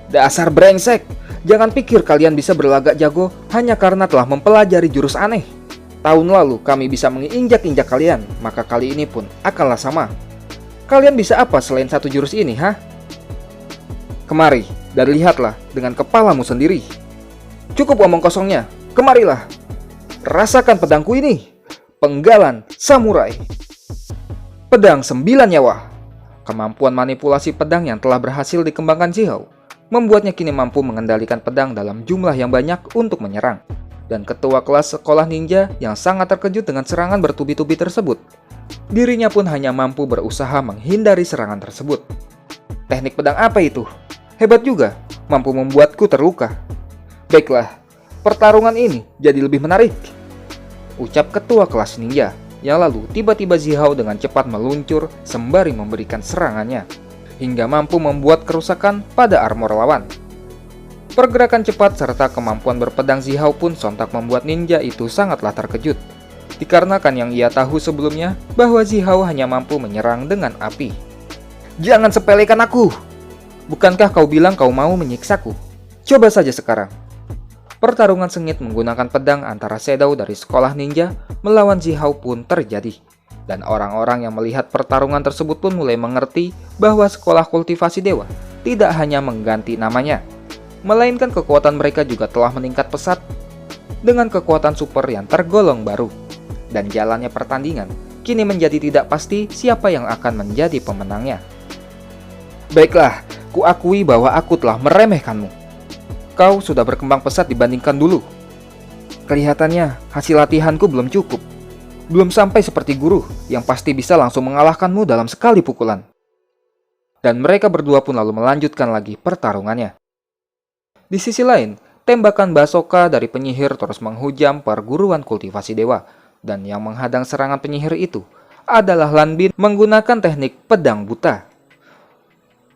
Dasar brengsek, jangan pikir kalian bisa berlagak jago hanya karena telah mempelajari jurus aneh. Tahun lalu kami bisa menginjak-injak kalian, maka kali ini pun akanlah sama. Kalian bisa apa selain satu jurus ini, ha? Kemari, dan lihatlah dengan kepalamu sendiri. Cukup omong kosongnya, kemarilah. Rasakan pedangku ini, penggalan samurai. Pedang 9 nyawa. Kemampuan manipulasi pedang yang telah berhasil dikembangkan Zihao membuatnya kini mampu mengendalikan pedang dalam jumlah yang banyak untuk menyerang. Dan ketua kelas sekolah ninja yang sangat terkejut dengan serangan bertubi-tubi tersebut, dirinya pun hanya mampu berusaha menghindari serangan tersebut. Teknik pedang apa itu? Hebat juga, mampu membuatku terluka. Baiklah, pertarungan ini jadi lebih menarik, ucap ketua kelas ninja. Yang lalu tiba-tiba Zihao dengan cepat meluncur sembari memberikan serangannya, hingga mampu membuat kerusakan pada armor lawan. Pergerakan cepat serta kemampuan berpedang Zihao pun sontak membuat ninja itu sangatlah terkejut. dikarenakan yang ia tahu sebelumnya bahwa Zihao hanya mampu menyerang dengan api. Jangan sepelekan aku! Bukankah kau bilang kau mau menyiksaku? Coba saja sekarang. Pertarungan sengit menggunakan pedang antara Shadow dari sekolah ninja melawan Zihao pun terjadi. Dan orang-orang yang melihat pertarungan tersebut pun mulai mengerti bahwa sekolah kultivasi dewa tidak hanya mengganti namanya, melainkan kekuatan mereka juga telah meningkat pesat dengan kekuatan super yang tergolong baru. Dan jalannya pertandingan kini menjadi tidak pasti siapa yang akan menjadi pemenangnya. Baiklah, kuakui bahwa aku telah meremehkanmu. Kau sudah berkembang pesat dibandingkan dulu. Kelihatannya hasil latihanku belum cukup. Belum sampai seperti guru yang pasti bisa langsung mengalahkanmu dalam sekali pukulan. Dan mereka berdua pun lalu melanjutkan lagi pertarungannya. Di sisi lain, tembakan Basoka dari penyihir terus menghujam perguruan kultivasi dewa. Dan yang menghadang serangan penyihir itu adalah Lan Bin menggunakan teknik pedang buta.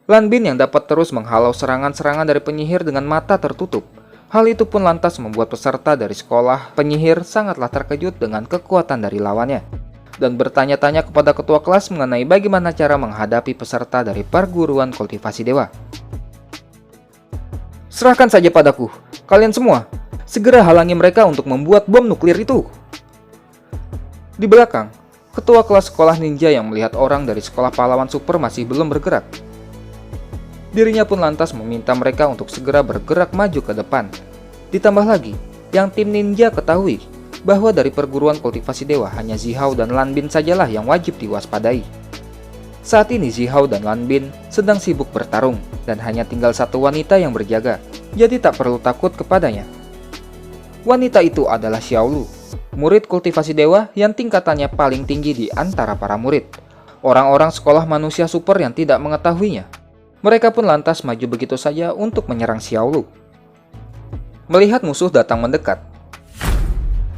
Lan Bin yang dapat terus menghalau serangan-serangan dari penyihir dengan mata tertutup. Hal itu pun lantas membuat peserta dari sekolah penyihir sangatlah terkejut dengan kekuatan dari lawannya. Dan bertanya-tanya kepada ketua kelas mengenai bagaimana cara menghadapi peserta dari perguruan kultivasi dewa. Serahkan saja padaku, kalian semua. Segera halangi mereka untuk membuat bom nuklir itu. Di belakang, ketua kelas sekolah ninja yang melihat orang dari sekolah pahlawan super masih belum bergerak. Dirinya pun lantas meminta mereka untuk segera bergerak maju ke depan. Ditambah lagi, yang tim ninja ketahui bahwa dari perguruan kultivasi dewa hanya Zihao dan Lan Bin sajalah yang wajib diwaspadai. Saat ini Zihao dan Lan Bin sedang sibuk bertarung dan hanya tinggal satu wanita yang berjaga, jadi tak perlu takut kepadanya. Wanita itu adalah Xiaolu, murid kultivasi dewa yang tingkatannya paling tinggi di antara para murid. Orang-orang sekolah manusia super yang tidak mengetahuinya. Mereka pun lantas maju begitu saja untuk menyerang Xiaolu. Melihat musuh datang mendekat,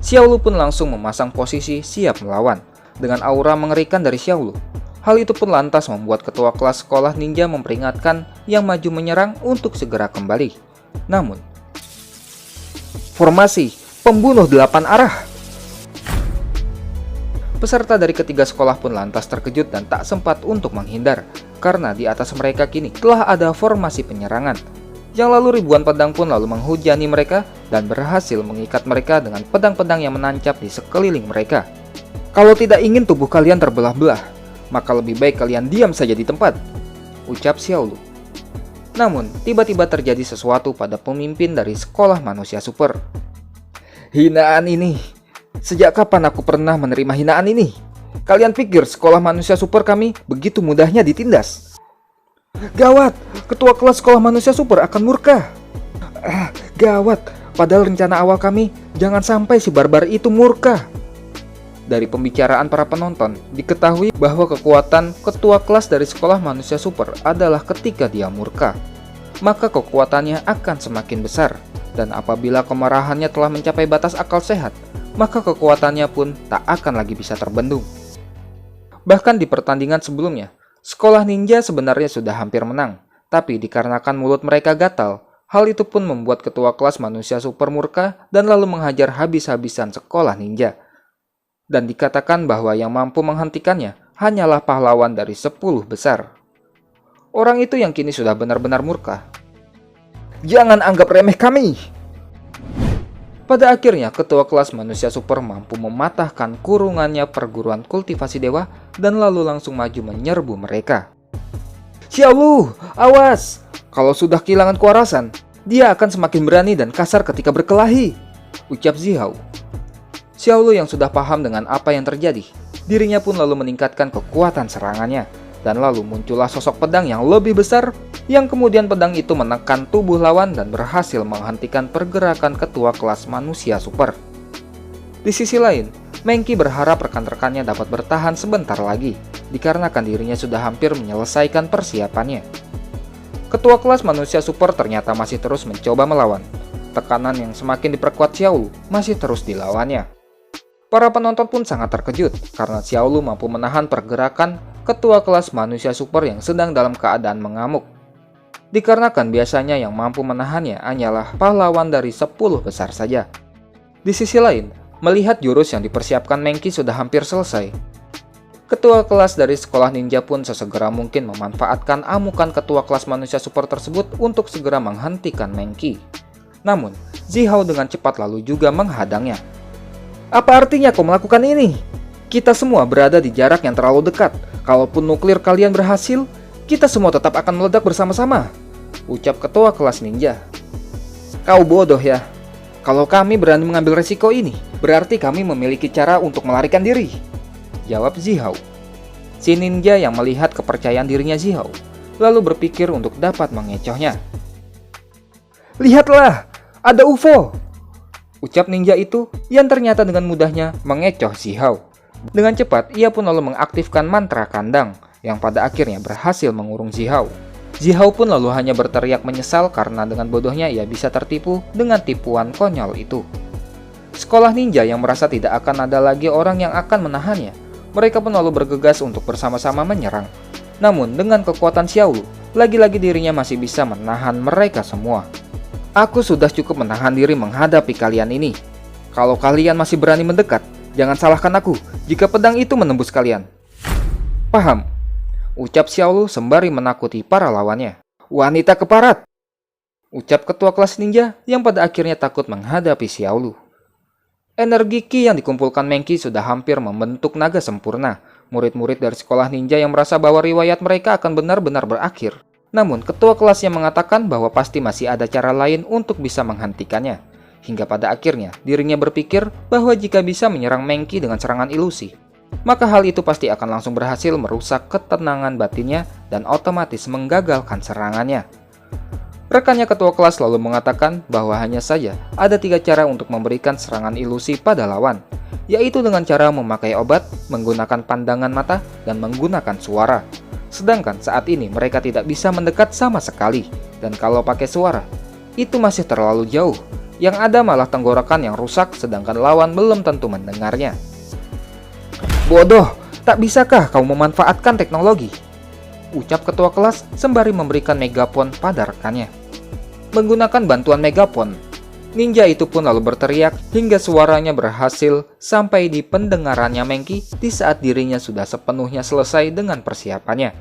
Xiaolu pun langsung memasang posisi siap melawan dengan aura mengerikan dari Xiaolu. Hal itu pun lantas membuat ketua kelas sekolah ninja memperingatkan yang maju menyerang untuk segera kembali. Namun, formasi pembunuh 8 arah. Peserta dari ketiga sekolah pun lantas terkejut dan tak sempat untuk menghindar, karena di atas mereka kini telah ada formasi penyerangan. Yang lalu ribuan pedang pun lalu menghujani mereka dan berhasil mengikat mereka dengan pedang-pedang yang menancap di sekeliling mereka. Kalau tidak ingin tubuh kalian terbelah-belah, maka lebih baik kalian diam saja di tempat, ucap Xiaolu. Namun, tiba-tiba terjadi sesuatu pada pemimpin dari sekolah manusia super. Hinaan ini. Sejak kapan aku pernah menerima hinaan ini? Kalian pikir sekolah manusia super kami begitu mudahnya ditindas? Gawat, ketua kelas sekolah manusia super akan murka. Gawat, padahal rencana awal kami jangan sampai si barbar itu murka. Dari pembicaraan para penonton, diketahui bahwa kekuatan ketua kelas dari sekolah manusia super adalah ketika dia murka. Maka kekuatannya akan semakin besar, dan apabila kemarahannya telah mencapai batas akal sehat, maka kekuatannya pun tak akan lagi bisa terbendung. Bahkan di pertandingan sebelumnya, sekolah ninja sebenarnya sudah hampir menang, tapi dikarenakan mulut mereka gatal, hal itu pun membuat ketua kelas manusia super murka dan lalu menghajar habis-habisan sekolah ninja. Dan dikatakan bahwa yang mampu menghentikannya hanyalah pahlawan dari 10 besar. Orang itu yang kini sudah benar-benar murka. Jangan anggap remeh kami! Pada akhirnya, ketua kelas manusia super mampu mematahkan kurungannya perguruan kultivasi dewa dan lalu langsung maju menyerbu mereka. Xiaolu, awas! Kalau sudah kehilangan kewarasan, dia akan semakin berani dan kasar ketika berkelahi, ucap Zihao. Xiaolu yang sudah paham dengan apa yang terjadi, dirinya pun lalu meningkatkan kekuatan serangannya. Dan lalu muncullah sosok pedang yang lebih besar, yang kemudian pedang itu menekan tubuh lawan dan berhasil menghentikan pergerakan ketua kelas manusia super. Di sisi lain, Mengki berharap rekan-rekannya dapat bertahan sebentar lagi, dikarenakan dirinya sudah hampir menyelesaikan persiapannya. Ketua kelas manusia super ternyata masih terus mencoba melawan. Tekanan yang semakin diperkuat Xiaolu masih terus dilawannya. Para penonton pun sangat terkejut karena Xiaolu mampu menahan pergerakan ketua kelas manusia super yang sedang dalam keadaan mengamuk. Dikarenakan biasanya yang mampu menahannya hanyalah pahlawan dari 10 besar saja. Di sisi lain, Melihat jurus yang dipersiapkan Mengki sudah hampir selesai, ketua kelas dari sekolah ninja pun sesegera mungkin memanfaatkan amukan ketua kelas manusia super tersebut untuk segera menghentikan Mengki. Namun, Zihao dengan cepat lalu juga menghadangnya. Apa artinya kau melakukan ini? Kita semua berada di jarak yang terlalu dekat. Kalaupun nuklir kalian berhasil, kita semua tetap akan meledak bersama-sama, ucap ketua kelas ninja. Kau bodoh ya. Kalau kami berani mengambil resiko ini, berarti kami memiliki cara untuk melarikan diri, jawab Zihao. Si ninja yang melihat kepercayaan dirinya Zihao, lalu berpikir untuk dapat mengecohnya. Lihatlah, ada UFO, ucap ninja itu yang ternyata dengan mudahnya mengecoh Zihao. Dengan cepat, ia pun lalu mengaktifkan mantra kandang yang pada akhirnya berhasil mengurung Zihao. Zihao pun lalu hanya berteriak menyesal karena dengan bodohnya ia bisa tertipu dengan tipuan konyol itu. Sekolah ninja yang merasa tidak akan ada lagi orang yang akan menahannya, mereka pun lalu bergegas untuk bersama-sama menyerang. Namun dengan kekuatan Xiaolu, lagi-lagi dirinya masih bisa menahan mereka semua. Aku sudah cukup menahan diri menghadapi kalian ini. Kalau kalian masih berani mendekat, jangan salahkan aku jika pedang itu menembus kalian. Paham? Ucap Xiaolu sembari menakuti para lawannya. Wanita keparat, ucap ketua kelas ninja yang pada akhirnya takut menghadapi Xiaolu. Energi Ki yang dikumpulkan Mengki sudah hampir membentuk naga sempurna. Murid-murid dari sekolah ninja yang merasa bahwa riwayat mereka akan benar-benar berakhir. Namun ketua kelasnya mengatakan bahwa pasti masih ada cara lain untuk bisa menghentikannya. Hingga pada akhirnya dirinya berpikir bahwa jika bisa menyerang Mengki dengan serangan ilusi, maka hal itu pasti akan langsung berhasil merusak ketenangan batinnya dan otomatis menggagalkan serangannya. Rekannya ketua kelas lalu mengatakan bahwa hanya saja ada 3 cara untuk memberikan serangan ilusi pada lawan, yaitu dengan cara memakai obat, menggunakan pandangan mata, dan menggunakan suara. Sedangkan saat ini mereka tidak bisa mendekat sama sekali, dan kalau pakai suara, itu masih terlalu jauh. Yang ada malah tenggorokan yang rusak sedangkan lawan belum tentu mendengarnya. Bodoh, tak bisakah kau memanfaatkan teknologi? Ucap ketua kelas sembari memberikan megapon pada rekannya. Menggunakan bantuan megapon, ninja itu pun lalu berteriak hingga suaranya berhasil sampai di pendengarannya Mengki di saat dirinya sudah sepenuhnya selesai dengan persiapannya.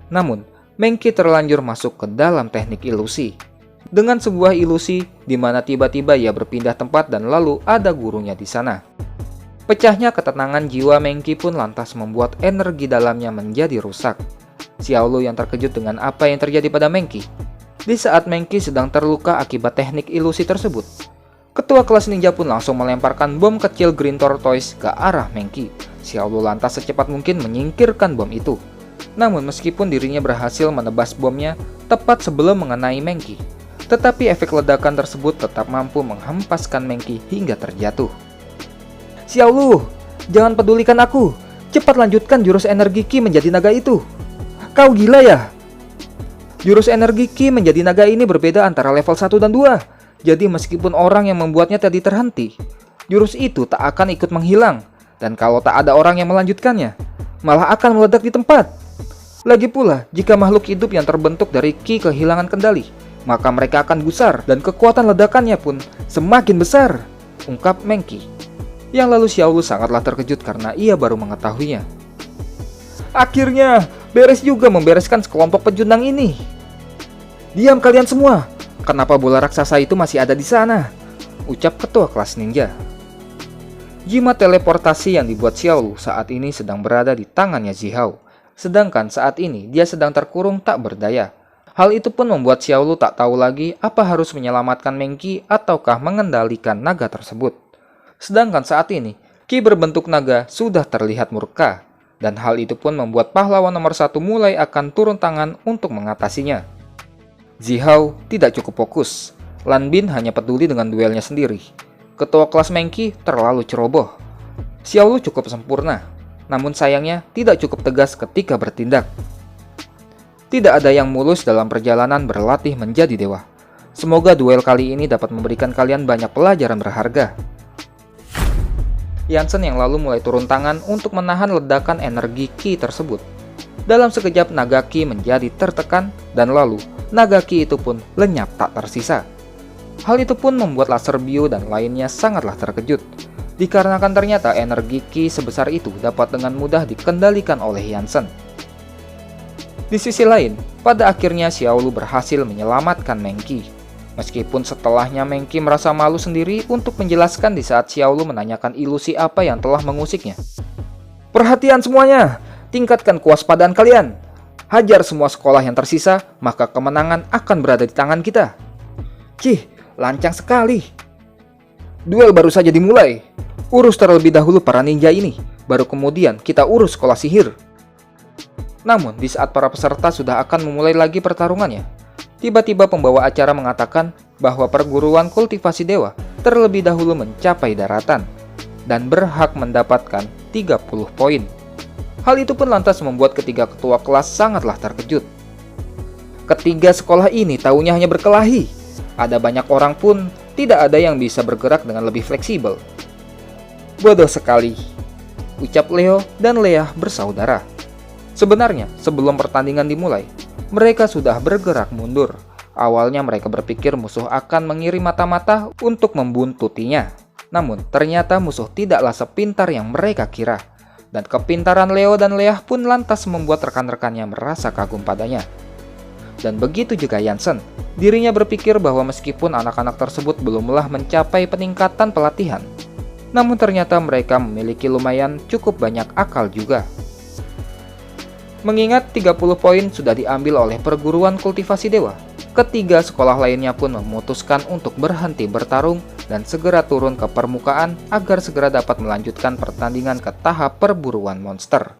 Namun, Mengki terlanjur masuk ke dalam teknik ilusi. Dengan sebuah ilusi di mana tiba-tiba ia berpindah tempat dan lalu ada gurunya di sana. Pecahnya ketenangan jiwa Mengki pun lantas membuat energi dalamnya menjadi rusak. Xiaolu yang terkejut dengan apa yang terjadi pada Mengki. Di saat Mengki sedang terluka akibat teknik ilusi tersebut, ketua kelas ninja pun langsung melemparkan bom kecil Green Tortoise ke arah Mengki. Xiaolu lantas secepat mungkin menyingkirkan bom itu. Namun meskipun dirinya berhasil menebas bomnya tepat sebelum mengenai Mengki, tetapi efek ledakan tersebut tetap mampu menghempaskan Mengki hingga terjatuh. Xiaolu, jangan pedulikan aku. Cepat lanjutkan jurus energi Ki menjadi naga itu. Kau gila ya? Jurus energi Ki menjadi naga ini berbeda antara level 1 dan 2. Jadi meskipun orang yang membuatnya tadi terhenti, jurus itu tak akan ikut menghilang. Dan kalau tak ada orang yang melanjutkannya, malah akan meledak di tempat. Lagi pula, jika makhluk hidup yang terbentuk dari Ki kehilangan kendali, maka mereka akan gusar dan kekuatan ledakannya pun semakin besar, ungkap Mengki. Yang lalu Xiaolu sangatlah terkejut karena ia baru mengetahuinya. Akhirnya, beres juga membereskan sekelompok pecundang ini. Diam kalian semua, kenapa bola raksasa itu masih ada di sana? Ucap ketua kelas ninja. Jimat teleportasi yang dibuat Xiaolu saat ini sedang berada di tangannya Zihao. Sedangkan saat ini dia sedang terkurung tak berdaya. Hal itu pun membuat Xiaolu tak tahu lagi apa harus menyelamatkan Mengki ataukah mengendalikan naga tersebut. Sedangkan saat ini, Ki berbentuk naga sudah terlihat murka. Dan hal itu pun membuat pahlawan nomor 1 mulai akan turun tangan untuk mengatasinya. Zihao tidak cukup fokus. Lan Bin hanya peduli dengan duelnya sendiri. Ketua kelas Mengki terlalu ceroboh. Xiaolu cukup sempurna, namun sayangnya tidak cukup tegas ketika bertindak. Tidak ada yang mulus dalam perjalanan berlatih menjadi dewa. Semoga duel kali ini dapat memberikan kalian banyak pelajaran berharga. Yansen yang lalu mulai turun tangan untuk menahan ledakan energi Ki tersebut. Dalam sekejap naga Ki menjadi tertekan dan lalu naga Ki itu pun lenyap tak tersisa. Hal itu pun membuat laser bio dan lainnya sangatlah terkejut. dikarenakan ternyata energi Ki sebesar itu dapat dengan mudah dikendalikan oleh Yansen. Di sisi lain, pada akhirnya Xiaolu berhasil menyelamatkan Mengki. Meskipun setelahnya Mengki merasa malu sendiri untuk menjelaskan di saat Xiaolu menanyakan ilusi apa yang telah mengusiknya. Perhatian semuanya, tingkatkan kewaspadaan kalian. Hajar semua sekolah yang tersisa, maka kemenangan akan berada di tangan kita. Cih, lancang sekali. Duel baru saja dimulai. Urus terlebih dahulu para ninja ini, baru kemudian kita urus sekolah sihir. Namun, di saat para peserta sudah akan memulai lagi pertarungannya, tiba-tiba pembawa acara mengatakan bahwa perguruan kultivasi dewa terlebih dahulu mencapai daratan dan berhak mendapatkan 30 poin. Hal itu pun lantas membuat ketiga ketua kelas sangatlah terkejut. Ketiga sekolah ini taunya hanya berkelahi. Ada banyak orang pun tidak ada yang bisa bergerak dengan lebih fleksibel. Bodoh sekali, ucap Leo dan Leah bersaudara. Sebenarnya, sebelum pertandingan dimulai, mereka sudah bergerak mundur. Awalnya mereka berpikir musuh akan mengirim mata-mata untuk membuntutinya. Namun, ternyata musuh tidaklah sepintar yang mereka kira. Dan kepintaran Leo dan Leah pun lantas membuat rekan-rekannya merasa kagum padanya. Dan begitu juga Yansen. Dirinya berpikir bahwa meskipun anak-anak tersebut belumlah mencapai peningkatan pelatihan, namun ternyata mereka memiliki lumayan cukup banyak akal juga. Mengingat 30 poin sudah diambil oleh perguruan kultivasi dewa, ketiga sekolah lainnya pun memutuskan untuk berhenti bertarung dan segera turun ke permukaan agar segera dapat melanjutkan pertandingan ke tahap perburuan monster.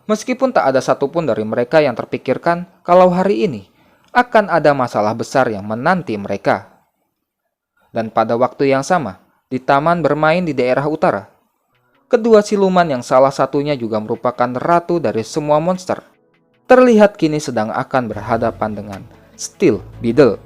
Meskipun tak ada satupun dari mereka yang terpikirkan kalau hari ini akan ada masalah besar yang menanti mereka. Dan pada waktu yang sama, di taman bermain di daerah utara, kedua siluman yang salah satunya juga merupakan ratu dari semua monster, terlihat kini sedang akan berhadapan dengan Steel Beetle.